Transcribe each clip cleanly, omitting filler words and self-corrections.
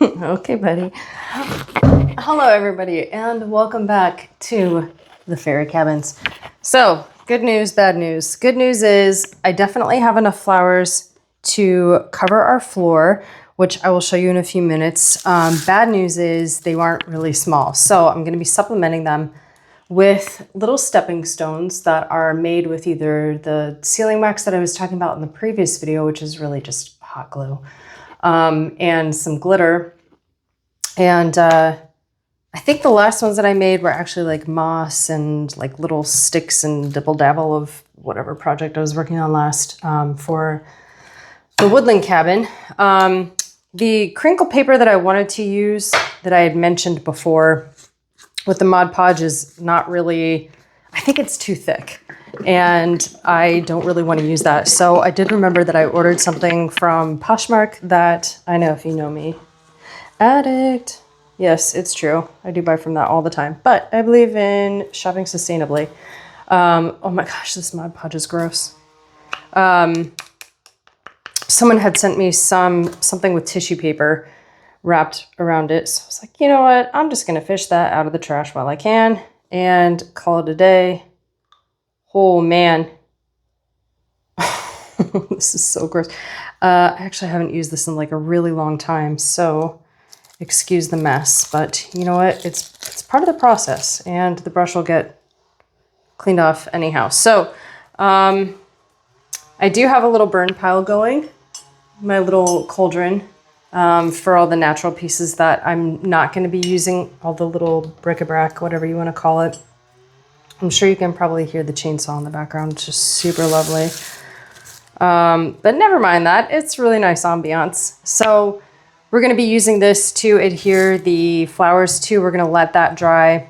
Okay, buddy. Hello, everybody, and welcome back to the fairy cabins. So, good news, bad news. Good news is I definitely have enough flowers to cover our floor, which I will show you in a few minutes. Bad news is they aren't really small, so I'm going to be supplementing them with little stepping stones that are made with either the sealing wax that I was talking about in the previous video, which is really just hot glue, and some glitter. And I think the last ones that I made were actually like moss and like little sticks and dibble dabble of whatever project I was working on last for the woodland cabin. The crinkle paper that I wanted to use that I had mentioned before with the Mod Podge is not really, I think it's too thick and I don't really want to use that. So I did remember that I ordered something from Poshmark that, I know if you know me, addict. Yes, it's true. I do buy from that all the time, but I believe in shopping sustainably. Oh my gosh, this Mod Podge is gross. Someone had sent me something with tissue paper wrapped around it. So I was like, you know what? I'm just going to fish that out of the trash while I can and call it a day. Oh man. This is so gross. I actually haven't used this in like a really long time, so excuse the mess, but you know what? It's part of the process and the brush will get cleaned off anyhow. So I do have a little burn pile going, my little cauldron, for all the natural pieces that I'm not going to be using, all the little bric-a-brac, whatever you want to call it. I'm sure you can probably hear the chainsaw in the background. It's just super lovely. But never mind that. It's really nice ambiance. So we're going to be using this to adhere the flowers to. We're going to let that dry.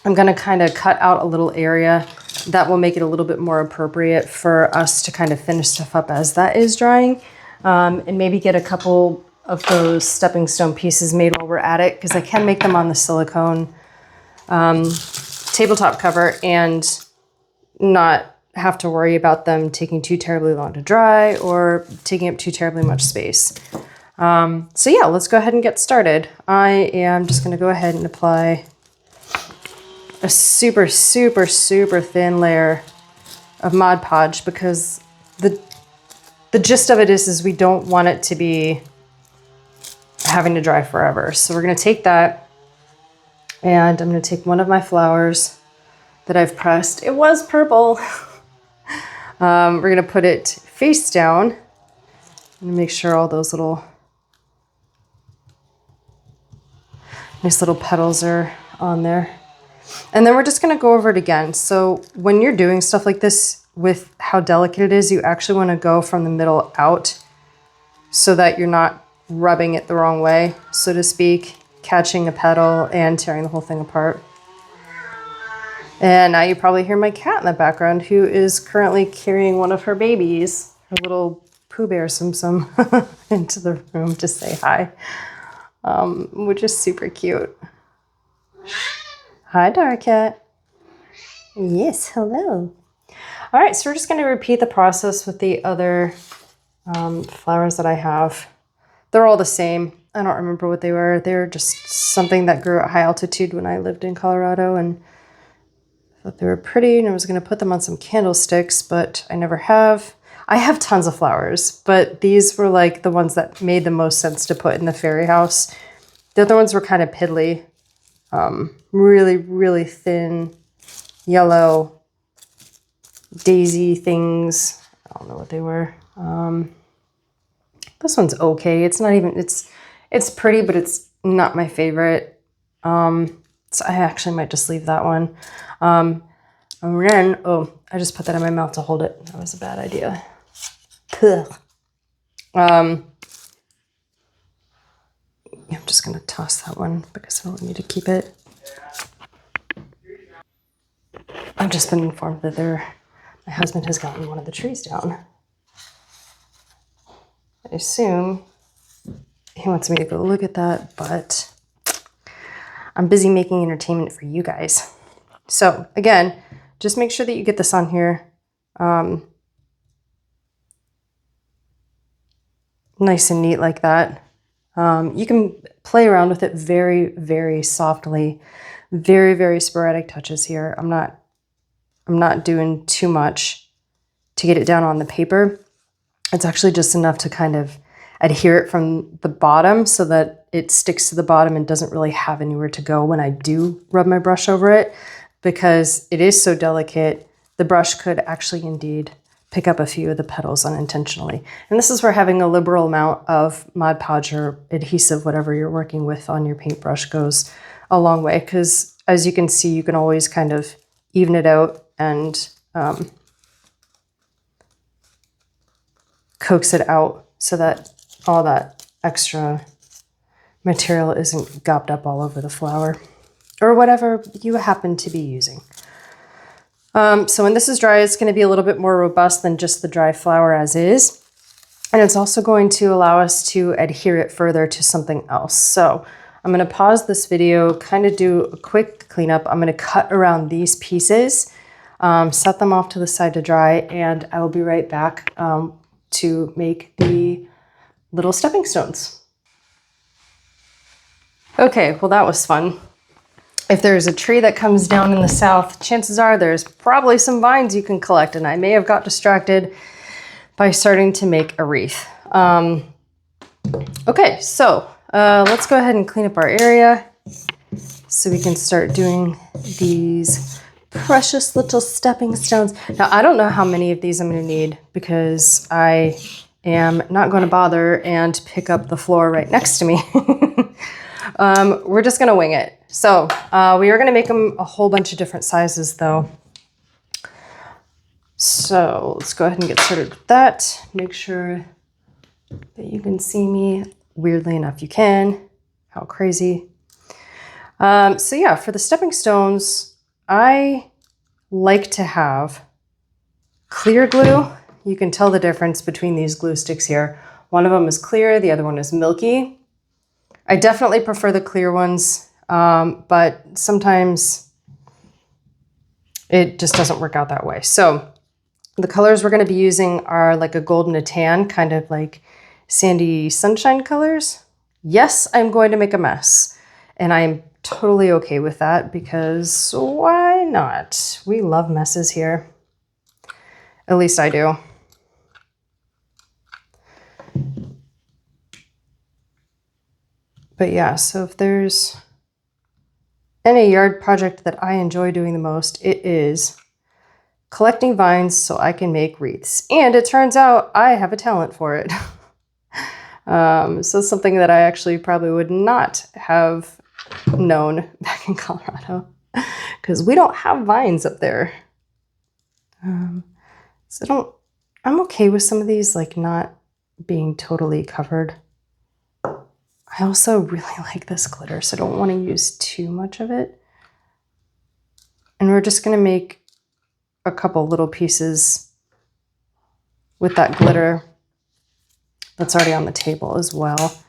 I'm going to kind of cut out a little area that will make it a little bit more appropriate for us to kind of finish stuff up as that is drying. And maybe get a couple of those stepping stone pieces made while we're at it, because I can make them on the silicone tabletop cover and not have to worry about them taking too terribly long to dry or taking up too terribly much space. So yeah, let's go ahead and get started. I am just going to go ahead and apply a super, super, super thin layer of Mod Podge, because the gist of it is we don't want it to be having to dry forever. So we're going to take that, and I'm going to take one of my flowers that I've pressed. It was purple. We're going to put it face down and make sure all those little nice little petals are on there. And then we're just going to go over it again. So when you're doing stuff like this, with how delicate it is, you actually want to go from the middle out so that you're not rubbing it the wrong way, so to speak, catching a petal and tearing the whole thing apart. And now you probably hear my cat in the background, who is currently carrying one of her babies, her little Pooh Bear Tsum Tsum, into the room to say hi, which is super cute. Hi, Dark Cat. Yes, hello. All right, so we're just going to repeat the process with the other flowers that I have. They're all the same. I don't remember what they were. They were just something that grew at high altitude when I lived in Colorado, and I thought they were pretty, and I was going to put them on some candlesticks, but I never have. I have tons of flowers, but these were like the ones that made the most sense to put in the fairy house. The other ones were kind of piddly. Really, really thin, yellow daisy things. I don't know what they were. This one's okay. It's not even, it's pretty, but it's not my favorite. So I actually might just leave that one. And then, oh, I just put that in my mouth to hold it. That was a bad idea. I'm just going to toss that one because I don't need to keep it. I've just been informed that my husband has gotten one of the trees down. I assume he wants me to go look at that, but I'm busy making entertainment for you guys. So again, just make sure that you get this on here. Nice and neat like that. You can play around with it very, very softly. Very, very sporadic touches here. I'm not doing too much to get it down on the paper. It's actually just enough to kind of adhere it from the bottom so that it sticks to the bottom and doesn't really have anywhere to go when I do rub my brush over it, because it is so delicate. The brush could actually indeed pick up a few of the petals unintentionally. And this is where having a liberal amount of Mod Podge or adhesive, whatever you're working with on your paintbrush, goes a long way, because as you can see, you can always kind of even it out and coax it out so that all that extra material isn't gobbed up all over the flower or whatever you happen to be using. So when this is dry, it's going to be a little bit more robust than just the dry flower as is. And it's also going to allow us to adhere it further to something else. So I'm going to pause this video, kind of do a quick cleanup. I'm going to cut around these pieces, set them off to the side to dry, and I will be right back to make the little stepping stones. Okay, well that was fun. If there's a tree that comes down in the south, chances are there's probably some vines you can collect, and I may have got distracted by starting to make a wreath. Okay, so let's go ahead and clean up our area so we can start doing these precious little stepping stones. Now, I don't know how many of these I'm going to need because I am not going to bother and pick up the floor right next to me. We're just going to wing it. So we are going to make them a whole bunch of different sizes though. So let's go ahead and get started with that. Make sure that you can see me. Weirdly enough, you can. How crazy. So yeah, for the stepping stones, I like to have clear glue. You can tell the difference between these glue sticks here. One of them is clear, the other one is milky. I definitely prefer the clear ones, but sometimes it just doesn't work out that way. So the colors we're going to be using are like a golden to tan, kind of like sandy sunshine colors. Yes, I'm going to make a mess, and I'm totally okay with that because why not? We love messes here. At least I do. But yeah, so if there's any yard project that I enjoy doing the most, it is collecting vines so I can make wreaths. And it turns out I have a talent for it. So it's something that I actually probably would not have known back in Colorado because we don't have vines up there. So I'm okay with some of these like not being totally covered. I also really like this glitter, so I don't want to use too much of it. And we're just going to make a couple little pieces with that glitter that's already on the table as well.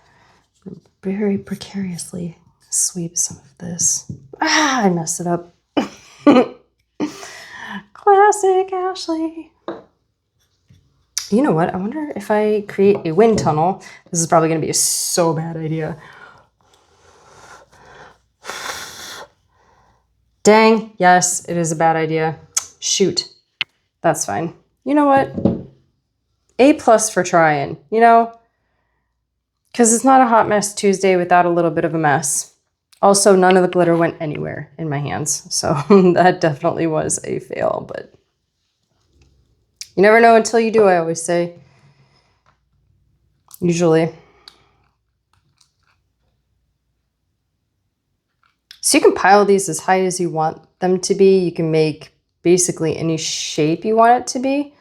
Very precariously sweep some of this. Ah, I messed it up. Classic Ashley. You know what? I wonder if I create a wind tunnel. This is probably going to be a so bad idea. Dang. Yes, it is a bad idea. Shoot. That's fine. You know what? A+ for trying, you know? Because it's not a hot mess Tuesday without a little bit of a mess. Also, none of the glitter went anywhere in my hands. So that definitely was a fail, but you never know until you do, I always say. Usually. So you can pile these as high as you want them to be. You can make basically any shape you want it to be.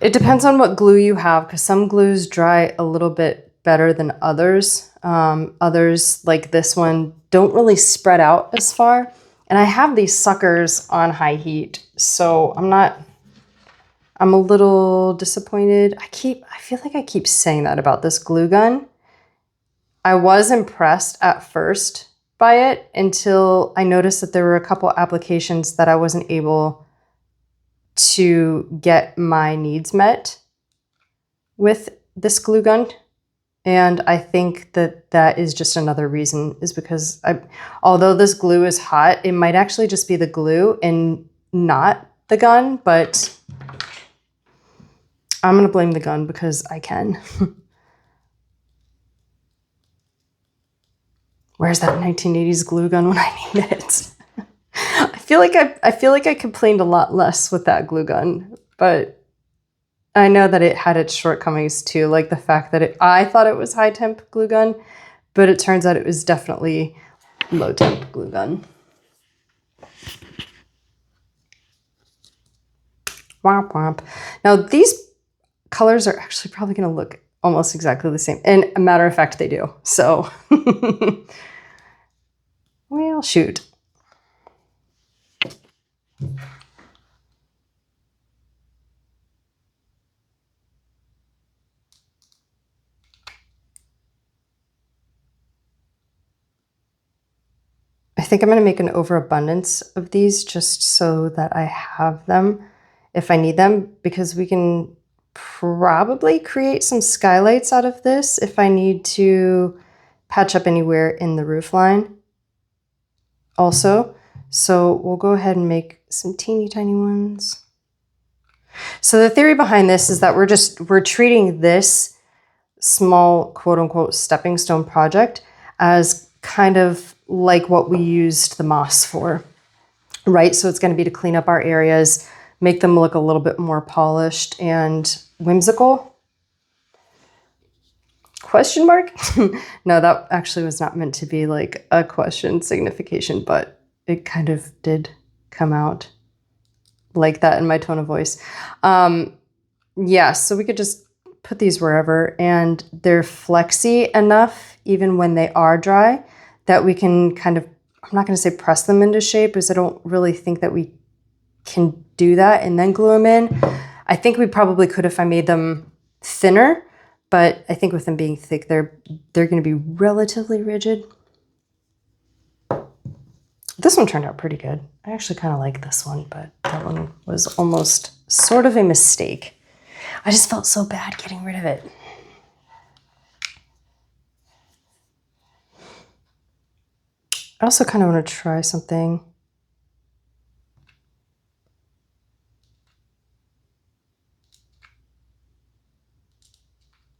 It depends on what glue you have, because some glues dry a little bit better than others. Others, like this one, don't really spread out as far. And I have these suckers on high heat, so I'm a little disappointed. I feel like I keep saying that about this glue gun. I was impressed at first by it until I noticed that there were a couple applications that I wasn't able to get my needs met with this glue gun. And I think that that is just another reason, is because although this glue is hot, it might actually just be the glue and not the gun, but I'm going to blame the gun because I can. Where's that 1980s glue gun when I need it? I feel like I complained a lot less with that glue gun, but I know that it had its shortcomings too, like the fact that I thought it was high temp glue gun, but it turns out it was definitely low temp glue gun. Womp womp. Now these colors are actually probably going to look almost exactly the same. And a matter of fact, they do. So, well, shoot. I think I'm going to make an overabundance of these just so that I have them if I need them, because we can probably create some skylights out of this if I need to patch up anywhere in the roof line also. So we'll go ahead and make some teeny tiny ones. So the theory behind this is that we're treating this small quote unquote stepping stone project as kind of like what we used the moss for, right? So it's going to be to clean up our areas, make them look a little bit more polished and whimsical. Question mark? No, that actually was not meant to be like a question signification, but it kind of did come out like that in my tone of voice. Yeah, so we could just put these wherever, and they're flexy enough even when they are dry that we can kind of, I'm not going to say press them into shape, because I don't really think that we can do that and then glue them in. I think we probably could if I made them thinner, but I think with them being thick, they're going to be relatively rigid. This one turned out pretty good. I actually kind of like this one, but that one was almost sort of a mistake. I just felt so bad getting rid of it. I also kind of want to try something.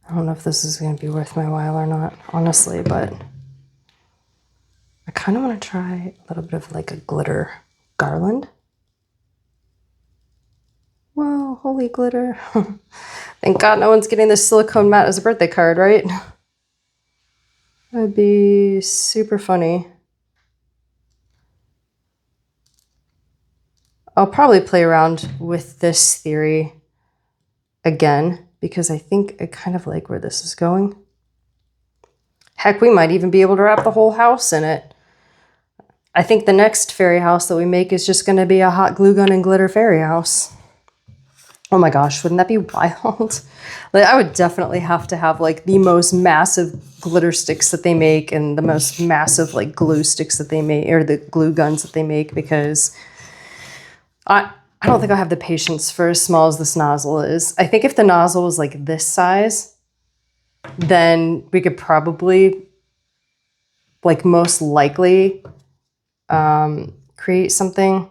I don't know if this is going to be worth my while or not, honestly, but I kind of want to try a little bit of like a glitter garland. Whoa, holy glitter. Thank God no one's getting this silicone mat as a birthday card, right? That'd be super funny. I'll probably play around with this theory again, because I think I kind of like where this is going. Heck, we might even be able to wrap the whole house in it. I think the next fairy house that we make is just going to be a hot glue gun and glitter fairy house. Oh my gosh, wouldn't that be wild? Like, I would definitely have to have like the most massive glitter sticks that they make and the most massive like glue sticks that they make, or the glue guns that they make, because I don't think I have the patience for as small as this nozzle is. I think if the nozzle was like this size, then we could probably, like most likely, create something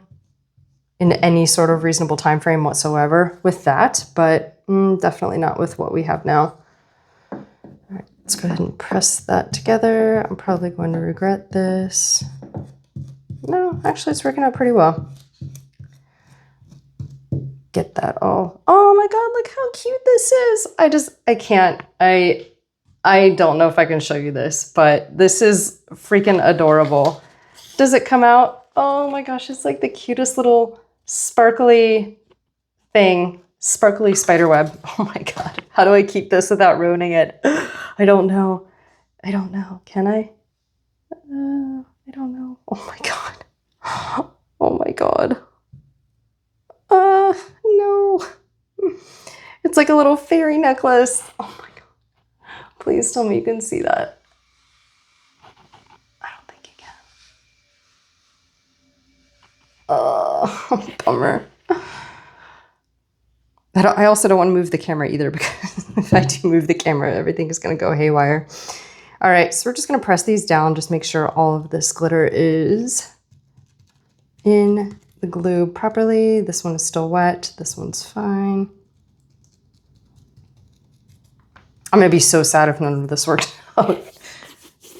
in any sort of reasonable time frame whatsoever with that, but definitely not with what we have now. All right, let's go ahead and press that together. I'm probably going to regret this. No, actually it's working out pretty well. Get that all. Oh my God, look how cute this is. I can't. I don't know if I can show you this, but this is freaking adorable. Does it come out? Oh my gosh, it's like the cutest little sparkly thing. Sparkly spider web. Oh my God. How do I keep this without ruining it? I don't know. I don't know. Can I? I don't know. Oh my God. Oh my God. No. It's like a little fairy necklace. Oh my God. Please tell me you can see that. I don't think you can. Oh, bummer. I also don't want to move the camera either, because if I do move the camera, everything is going to go haywire. All right, so we're just going to press these down, just make sure all of this glitter is in the glue properly. This one is still wet. This one's fine. I'm going to be so sad if none of this worked out.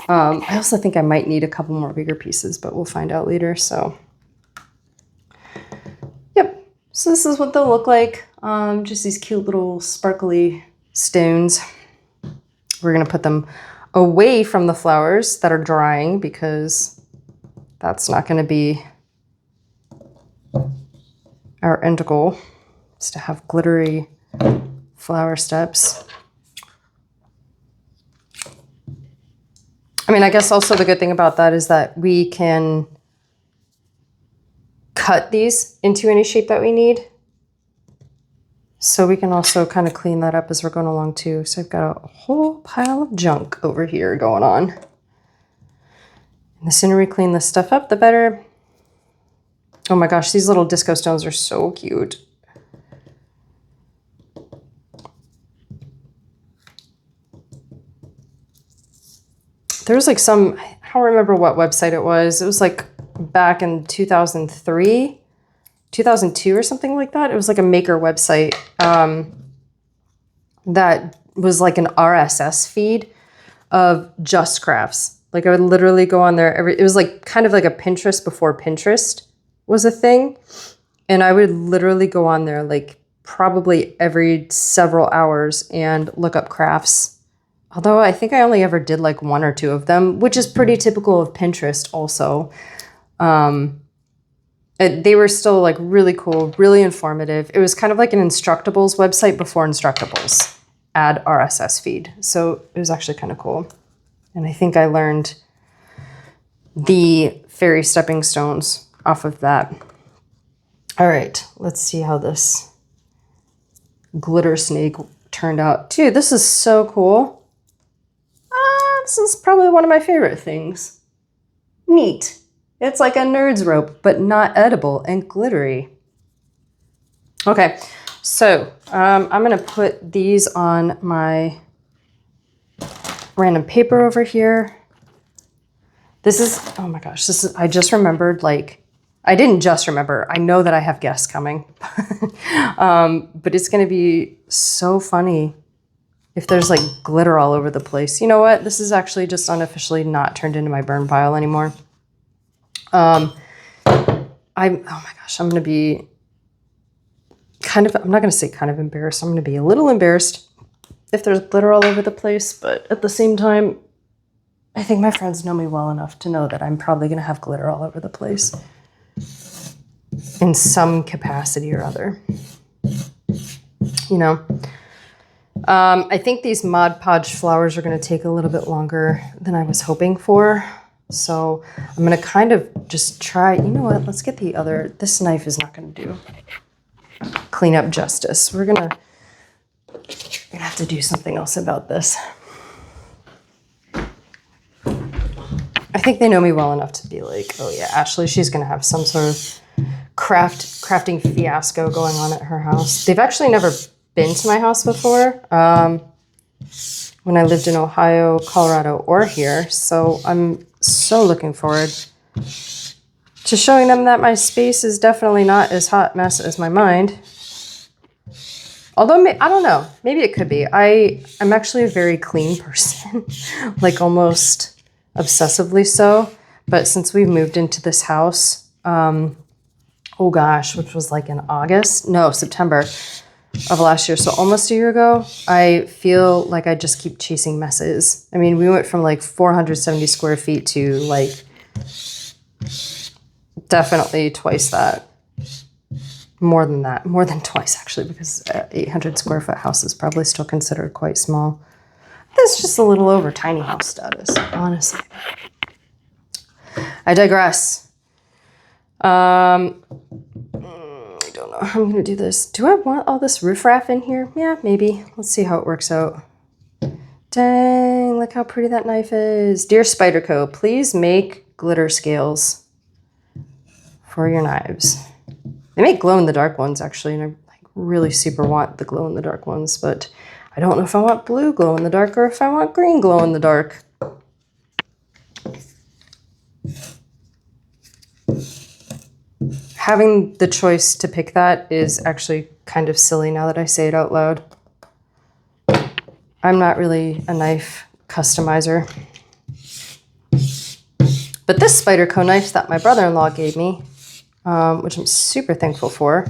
I also think I might need a couple more bigger pieces, but we'll find out later. So, yep. So this is what they'll look like. Just these cute little sparkly stones. We're going to put them away from the flowers that are drying, because that's not going to be our end goal, is to have glittery flower steps. I mean, I guess also the good thing about that is that we can cut these into any shape that we need. So we can also kind of clean that up as we're going along too. So I've got a whole pile of junk over here going on. And the sooner we clean this stuff up, the better. Oh my gosh, these little disco stones are so cute. There was like some, I don't remember what website it was. It was like back in 2003, 2002 or something like that. It was like a maker website that was like an RSS feed of just crafts. Like I would literally go on there it was like kind of like a Pinterest before Pinterest was a thing. And I would literally go on there like probably every several hours and look up crafts. Although I think I only ever did like one or two of them, which is pretty typical of Pinterest also. They were still like really cool, really informative. It was kind of like an Instructables website before Instructables. Add RSS feed. So it was actually kind of cool. And I think I learned the fairy stepping stones off of that. All right, let's see how this glitter snake turned out. Dude, this is so cool. This is probably one of my favorite things. Neat. It's like a nerd's rope, but not edible and glittery. Okay, so I'm gonna put these on my random paper over here. This is, oh my gosh, this is, I just remembered, like, I didn't just remember, I know that I have guests coming. But it's gonna be so funny if there's like glitter all over the place. You know what? This is actually just unofficially not turned into my burn pile anymore. Oh my gosh, I'm going to be kind of, I'm not going to say kind of embarrassed. I'm going to be a little embarrassed if there's glitter all over the place. But at the same time, I think my friends know me well enough to know that I'm probably going to have glitter all over the place in some capacity or other, you know. I think these Mod Podge flowers are going to take a little bit longer than I was hoping for. So I'm going to kind of just try, you know what, let's get the other, this knife is not going to do clean up justice. We're going to have to do something else about this. I think they know me well enough to be like, oh yeah, Ashley, she's going to have some sort of crafting fiasco going on at her house. They've actually never been to my house before when I lived in Ohio, Colorado, or here. So I'm so looking forward to showing them that my space is definitely not as hot mess as my mind. Although, I don't know, maybe it could be. I'm actually a very clean person, like almost obsessively so. But since we've moved into this house, oh gosh, which was like in September of last year, so almost a year ago, I feel like I just keep chasing messes. I mean, we went from like 470 square feet to like definitely twice that. More than that, more than twice actually, because 800 square foot house is probably still considered quite small. That's just a little over tiny house status, honestly. I digress. I don't know how I'm going to do this. Do I want all this riffraff in here? Yeah, maybe. Let's see how it works out. Dang, look how pretty that knife is. Dear Spyderco, please make glitter scales for your knives. They make glow-in-the-dark ones, actually, and I really super want the glow-in-the-dark ones, but I don't know if I want blue glow-in-the-dark or if I want green glow-in-the-dark. Having the choice to pick that is actually kind of silly now that I say it out loud. I'm not really a knife customizer. But this Spyderco knife that my brother-in-law gave me, which I'm super thankful for,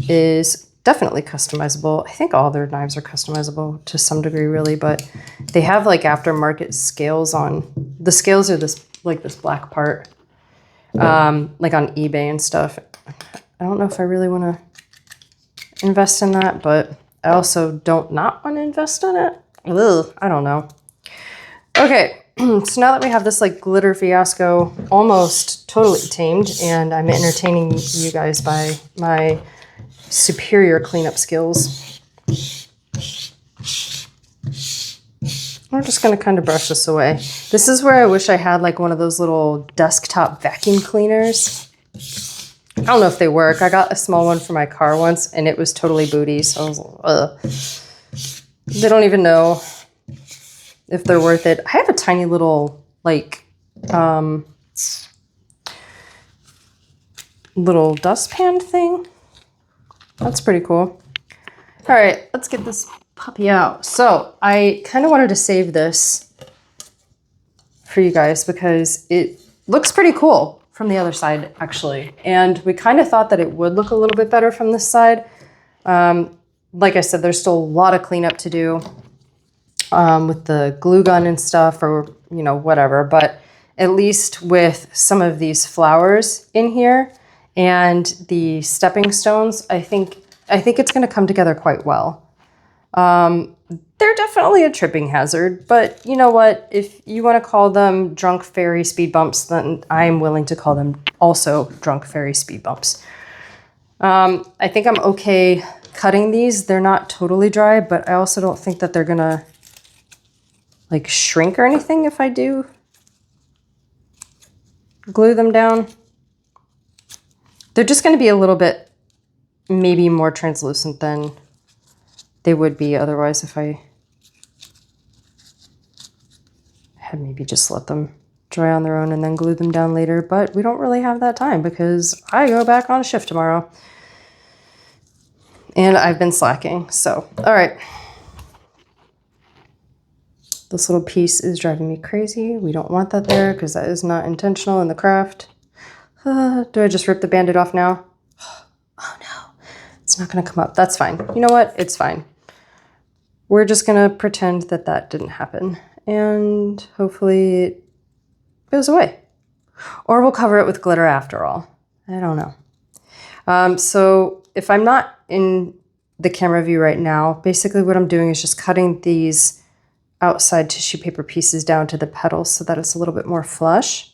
is definitely customizable. I think all their knives are customizable to some degree, really, but they have like aftermarket scales on. The scales are this black part, like on eBay and stuff. I don't know if I really want to invest in that, but I also don't not want to invest in it. Ugh, I don't know. Okay, so now that we have this like glitter fiasco almost totally tamed, and I'm entertaining you guys by my superior cleanup skills, we're just going to kind of brush this away. This is where I wish I had like one of those little desktop vacuum cleaners. I don't know if they work. I got a small one for my car once and it was totally booty. So I was like, ugh. They don't even know if they're worth it. I have a tiny little like little dustpan thing. That's pretty cool. All right, let's get this puppy out. So I kind of wanted to save this for you guys because it looks pretty cool from the other side, actually. And we kind of thought that it would look a little bit better from this side. Like I said, there's still a lot of cleanup to do with the glue gun and stuff, or, you know, whatever. But at least with some of these flowers in here and the stepping stones, I think it's going to come together quite well. They're definitely a tripping hazard, but you know what? If you want to call them drunk fairy speed bumps, then I'm willing to call them also drunk fairy speed bumps. I think I'm okay cutting these. They're not totally dry, but I also don't think that they're gonna like shrink or anything if I do glue them down. They're just gonna be a little bit maybe more translucent than they would be otherwise if I had maybe just let them dry on their own and then glue them down later. But we don't really have that time because I go back on shift tomorrow. And I've been slacking, so, all right. This little piece is driving me crazy. We don't want that there because that is not intentional in the craft. Do I just rip the Band-Aid off now? Oh no, it's not gonna come up. That's fine. You know what? It's fine. We're just gonna pretend that that didn't happen and hopefully it goes away. Or we'll cover it with glitter after all. I don't know. So if I'm not in the camera view right now, basically what I'm doing is just cutting these outside tissue paper pieces down to the petals so that it's a little bit more flush.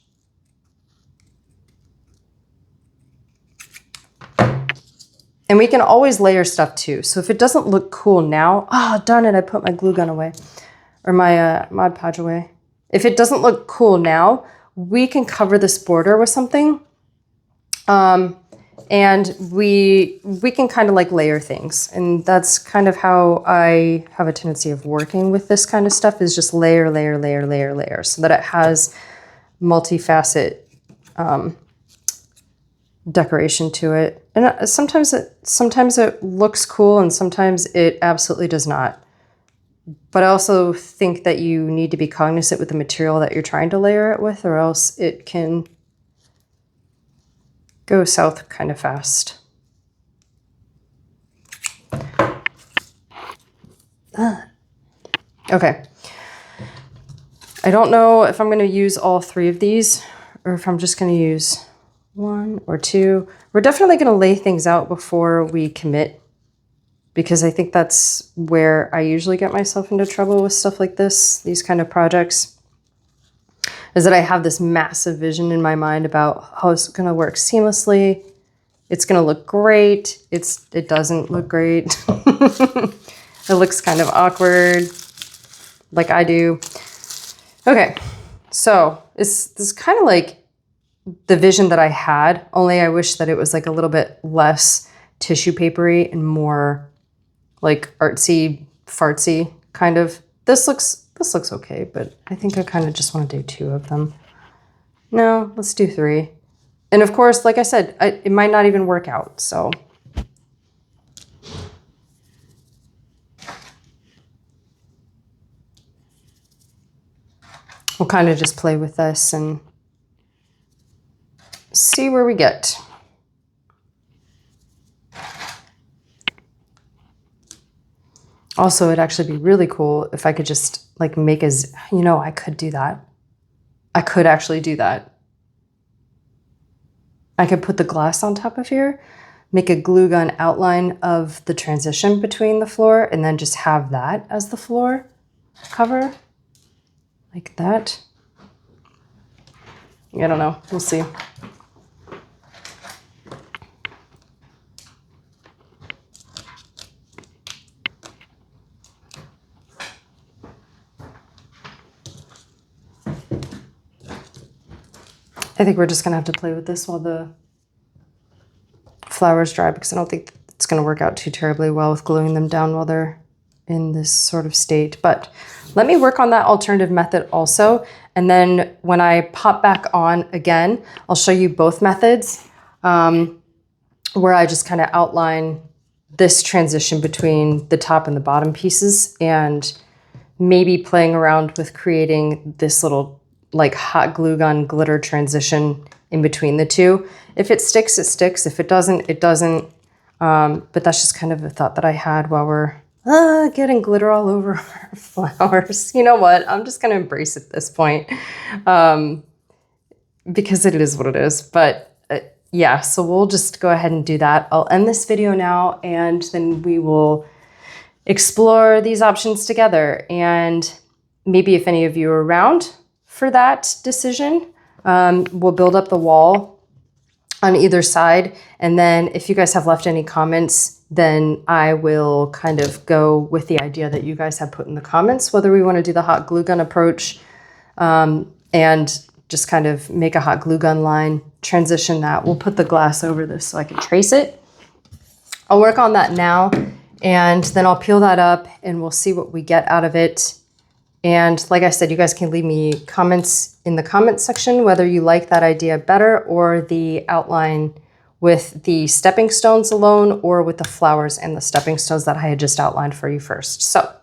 And we can always layer stuff too. So if it doesn't look cool now, oh, darn it, I put my glue gun away, or my Mod Podge away. If it doesn't look cool now, we can cover this border with something. And we can kind of like layer things. And that's kind of how I have a tendency of working with this kind of stuff, is just layer, layer, layer, layer, layer, so that it has multifaceted decoration to it. And sometimes it looks cool and sometimes it absolutely does not. But I also think that you need to be cognizant with the material that you're trying to layer it with, or else it can go south kind of fast. Okay. I don't know if I'm going to use all three of these or if I'm just going to use one or two. We're definitely going to lay things out before we commit, because I think that's where I usually get myself into trouble with stuff like this, these kind of projects. Is that I have this massive vision in my mind about how it's going to work seamlessly. It's going to look great. It doesn't look great. It looks kind of awkward, like I do. Okay, so this is kind of like the vision that I had, only I wish that it was like a little bit less tissue papery and more like artsy fartsy kind of. This looks okay, but I think I kind of just want to do 2 of them. No, let's do 3. And of course, like I said, it might not even work out, so. We'll kind of just play with this and see where we get. Also, it'd actually be really cool if I could just like make I could do that. I could actually do that. I could put the glass on top of here, make a glue gun outline of the transition between the floor, and then just have that as the floor cover, like that. I don't know, we'll see. I think we're just gonna have to play with this while the flowers dry, because I don't think it's gonna work out too terribly well with gluing them down while they're in this sort of state. But let me work on that alternative method also. And then when I pop back on again, I'll show you both methods where I just kind of outline this transition between the top and the bottom pieces, and maybe playing around with creating this little like hot glue gun glitter transition in between the 2. If it sticks, it sticks. If it doesn't, it doesn't. But that's just kind of a thought that I had while we're getting glitter all over our flowers. You know what? I'm just going to embrace it at this point because it is what it is. But yeah, so we'll just go ahead and do that. I'll end this video now, and then we will explore these options together. And maybe if any of you are around for that decision, we'll build up the wall on either side. And then if you guys have left any comments, then I will kind of go with the idea that you guys have put in the comments, whether we want to do the hot glue gun approach and just kind of make a hot glue gun line, transition that. We'll put the glass over this so I can trace it. I'll work on that now, and then I'll peel that up and we'll see what we get out of it. And like I said, you guys can leave me comments in the comments section, whether you like that idea better or the outline with the stepping stones alone, or with the flowers and the stepping stones that I had just outlined for you first. So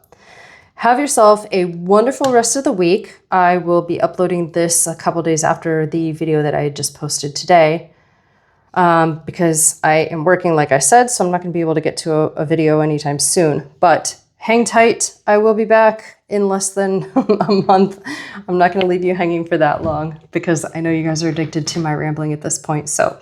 have yourself a wonderful rest of the week. I will be uploading this a couple days after the video that I just posted today because I am working, like I said, so I'm not going to be able to get to a video anytime soon. But hang tight. I will be back in less than a month. I'm not going to leave you hanging for that long because I know you guys are addicted to my rambling at this point. So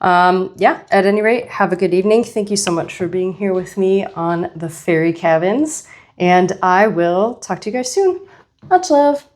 yeah, at any rate, have a good evening. Thank you so much for being here with me on the Fairy Cabins, and I will talk to you guys soon. Much love.